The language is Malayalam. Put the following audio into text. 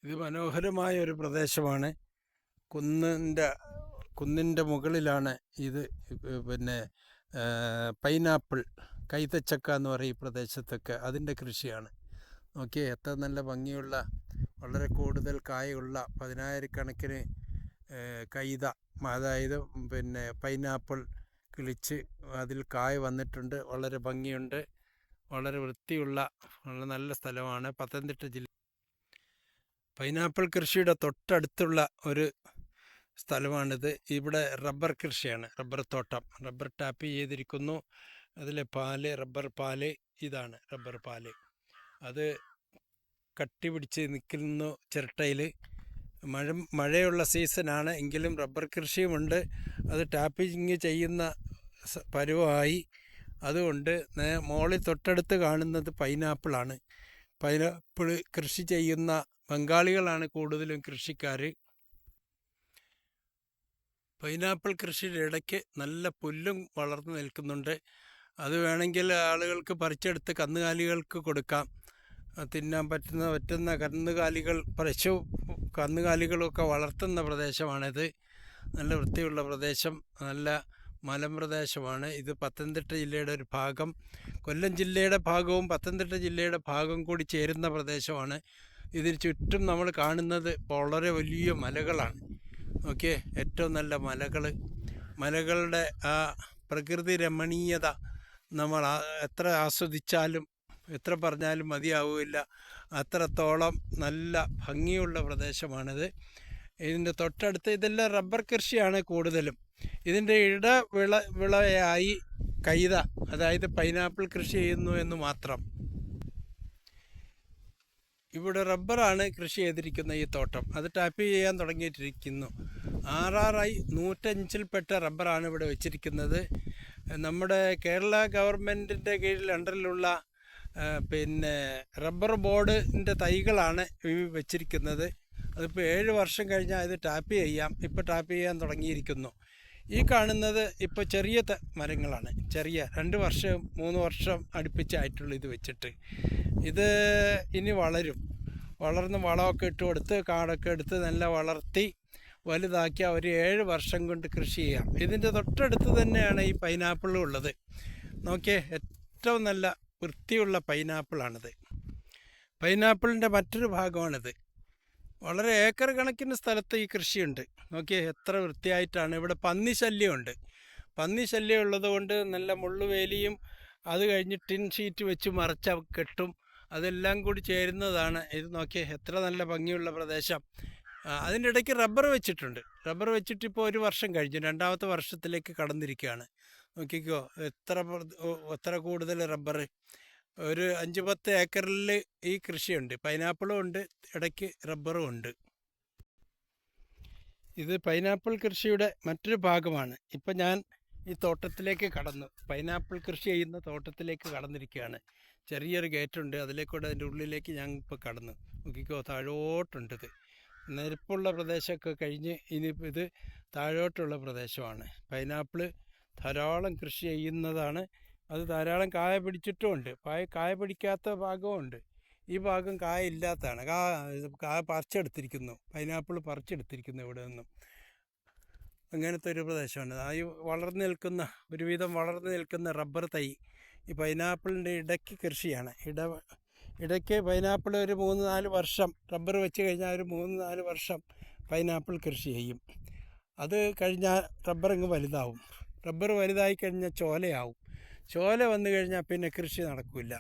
ഇത് മനോഹരമായ ഒരു പ്രദേശമാണ്. കുന്നിൻ്റെ മുകളിലാണ് ഇത്. പിന്നെ പൈനാപ്പിൾ, കൈതച്ചക്ക എന്ന് പറയും ഈ പ്രദേശത്തൊക്കെ. അതിൻ്റെ കൃഷിയാണ്. നോക്കിയേ, എത്ര നല്ല ഭംഗിയുള്ള, വളരെ കൂടുതൽ കായുള്ള 10,000-കണക്കിന് കൈത, അതായത് പിന്നെ പൈനാപ്പിൾ കിളിച്ച് അതിൽ കായ വന്നിട്ടുണ്ട്. വളരെ ഭംഗിയുണ്ട്, വളരെ വൃത്തിയുള്ള നല്ല സ്ഥലമാണ് പത്തനംതിട്ട ജില്ല. പൈനാപ്പിൾ കൃഷിയുടെ തൊട്ടടുത്തുള്ള ഒരു സ്ഥലമാണിത്. ഇവിടെ റബ്ബർ കൃഷിയാണ്, റബ്ബർ തോട്ടം. റബ്ബർ ടാപ്പ് ചെയ്തിരിക്കുന്നു. അതിലെ പാല്, റബ്ബർ പാല്, ഇതാണ് റബ്ബർ പാല്. അത് കട്ടി പിടിച്ച് നിൽക്കുന്നു ചിരട്ടയിൽ. മഴയുള്ള സീസണാണ്, എങ്കിലും റബ്ബർ കൃഷിയുമുണ്ട്. അത് ടാപ്പിങ് ചെയ്യുന്ന പരുവമായി. അതുകൊണ്ട് മോളിൽ തൊട്ടടുത്ത് കാണുന്നത് പൈനാപ്പിളാണ്. പൈനാപ്പിൾ കൃഷി ചെയ്യുന്ന ബംഗാളികളാണ് കൂടുതലും കൃഷിക്കാർ. പൈനാപ്പിൾ കൃഷിയുടെ ഇടയ്ക്ക് നല്ല പുല്ലും വളർന്നു നിൽക്കുന്നുണ്ട്. അത് വേണമെങ്കിൽ ആളുകൾക്ക് പറിച്ചെടുത്ത് കന്നുകാലികൾക്ക് കൊടുക്കാം. തിന്നാൻ പറ്റുന്ന കന്നുകാലികൾ, കന്നുകാലികളൊക്കെ വളർത്തുന്ന പ്രദേശമാണിത്. നല്ല വൃത്തിയുള്ള പ്രദേശം, നല്ല മലമ്പ്രദേശമാണ്. ഇത് പത്തനംതിട്ട ജില്ലയുടെ ഒരു ഭാഗം, കൊല്ലം ജില്ലയുടെ ഭാഗവും പത്തനംതിട്ട ജില്ലയുടെ ഭാഗം കൂടി ചേരുന്ന പ്രദേശമാണ്. ഇതിന് ചുറ്റും നമ്മൾ കാണുന്നത് വളരെ വലിയ മലകളാണ്. ഓക്കെ, ഏറ്റവും നല്ല മലകളുടെ ആ പ്രകൃതി രമണീയത നമ്മൾ എത്ര ആസ്വദിച്ചാലും എത്ര പറഞ്ഞാലും മതിയാവില്ല. അത്രത്തോളം നല്ല ഭംഗിയുള്ള പ്രദേശമാണിത്. ഇതിൻ്റെ തൊട്ടടുത്ത് ഇതെല്ലാം റബ്ബർ കൃഷിയാണ് കൂടുതലും. ഇതിൻ്റെ വിളയായി കൈത, അതായത് പൈനാപ്പിൾ കൃഷി ചെയ്യുന്നു എന്ന് മാത്രം. ഇവിടെ റബ്ബറാണ് കൃഷി ചെയ്തിരിക്കുന്ന ഈ തോട്ടം. അത് ടാപ്പ് ചെയ്യാൻ തുടങ്ങിയിട്ടിരിക്കുന്നു. RRI 105ൽപ്പെട്ട റബ്ബറാണ് ഇവിടെ വെച്ചിരിക്കുന്നത്. നമ്മുടെ കേരള ഗവൺമെൻറ്റിൻ്റെ കീഴിൽ അണ്ടറിലുള്ള പിന്നെ റബ്ബർ ബോർഡിൻ്റെ തൈകളാണ് വെച്ചിരിക്കുന്നത്. അതിപ്പോൾ 7 വർഷം കഴിഞ്ഞാൽ ഇത് ടാപ്പ് ചെയ്യാം. ഇപ്പോൾ ടാപ്പ് ചെയ്യാൻ തുടങ്ങിയിരിക്കുന്നു. ഈ കാണുന്നത് ഇപ്പോൾ ചെറിയ മരങ്ങളാണ്, ചെറിയ 2 വർഷം 3 വർഷം അടുപ്പിച്ചായിട്ടുള്ളൂ ഇത് വെച്ചിട്ട്. ഇത് ഇനി വളർന്ന് വളമൊക്കെ ഇട്ട് കൊടുത്ത് കാടൊക്കെ എടുത്ത് നല്ല വളർത്തി വലുതാക്കിയ ഒരു 7 വർഷം കൊണ്ട് കൃഷി ചെയ്യാം. ഇതിൻ്റെ തൊട്ടടുത്ത് തന്നെയാണ് ഈ പൈനാപ്പിളും ഉള്ളത്. നോക്കിയേ, ഏറ്റവും നല്ല വൃത്തിയുള്ള പൈനാപ്പിളാണിത്. പൈനാപ്പിളിൻ്റെ മറ്റൊരു ഭാഗമാണിത്. വളരെ ഏക്കർ കണക്കിന് സ്ഥലത്ത് ഈ കൃഷിയുണ്ട്. നോക്കിയേ, എത്ര വൃത്തിയായിട്ടാണ്. ഇവിടെ പന്നി ശല്യം ഉള്ളത് കൊണ്ട് നല്ല മുള്ളുവേലിയും അത് കഴിഞ്ഞ് ടിൻ ഷീറ്റ് വെച്ച് മറച്ച കെട്ടും അതെല്ലാം കൂടി ചേരുന്നതാണ് ഇത്. നോക്കിയേ, എത്ര നല്ല ഭംഗിയുള്ള പ്രദേശം. അതിൻ്റെ ഇടയ്ക്ക് റബ്ബർ വെച്ചിട്ട് ഇപ്പോൾ 1 വർഷം കഴിഞ്ഞു, 2ാമത്തെ വർഷത്തിലേക്ക് കടന്നിരിക്കുകയാണ്. നോക്കിക്കോ, എത്ര കൂടുതൽ റബ്ബർ. ഒരു 5-10 ഏക്കറിൽ ഈ കൃഷിയുണ്ട്. പൈനാപ്പിളും ഉണ്ട്, ഇടയ്ക്ക് റബ്ബറും ഉണ്ട്. ഇത് പൈനാപ്പിൾ കൃഷിയുടെ മറ്റൊരു ഭാഗമാണ്. ഇപ്പം ഞാൻ ഈ തോട്ടത്തിലേക്ക് പൈനാപ്പിൾ കൃഷി ചെയ്യുന്ന തോട്ടത്തിലേക്ക് കടന്നിരിക്കുകയാണ്. ചെറിയൊരു ഗേറ്റുണ്ട്, അതിലേക്കൂടെ അതിൻ്റെ ഉള്ളിലേക്ക് ഞാൻ ഇപ്പോൾ കടന്നു. നോക്കിക്കോ, താഴോട്ടുണ്ടിത്. നിരപ്പുള്ള പ്രദേശമൊക്കെ കഴിഞ്ഞ് ഇനിയിപ്പോൾ ഇത് താഴോട്ടുള്ള പ്രദേശമാണ്. പൈനാപ്പിൾ ധാരാളം കൃഷി ചെയ്യുന്നതാണ്. അത് ധാരാളം കായ പിടിച്ചിട്ടുമുണ്ട്, കായ പിടിക്കാത്ത ഭാഗമുണ്ട്. ഈ ഭാഗം കായ ഇല്ലാത്തതാണ്. കായ പറിച്ചെടുത്തിരിക്കുന്നു, പൈനാപ്പിൾ പറിച്ചെടുത്തിരിക്കുന്നു ഇവിടെ നിന്നും. അങ്ങനത്തെ ഒരു പ്രദേശമാണ്. ഒരുവിധം വളർന്നു നിൽക്കുന്ന റബ്ബർ തൈ ഈ പൈനാപ്പിളിൻ്റെ ഇടയ്ക്ക് കൃഷിയാണ്. ഇടയ്ക്ക് പൈനാപ്പിൾ ഒരു 3-4 വർഷം, റബ്ബർ വെച്ച് കഴിഞ്ഞാൽ ഒരു 3-4 വർഷം പൈനാപ്പിൾ കൃഷി ചെയ്യും. അത് കഴിഞ്ഞാൽ റബ്ബർ വലുതാവും. റബ്ബർ വലുതായി കഴിഞ്ഞാൽ ചോല വന്നു കഴിഞ്ഞാൽ പിന്നെ കൃഷി നടക്കില്ല.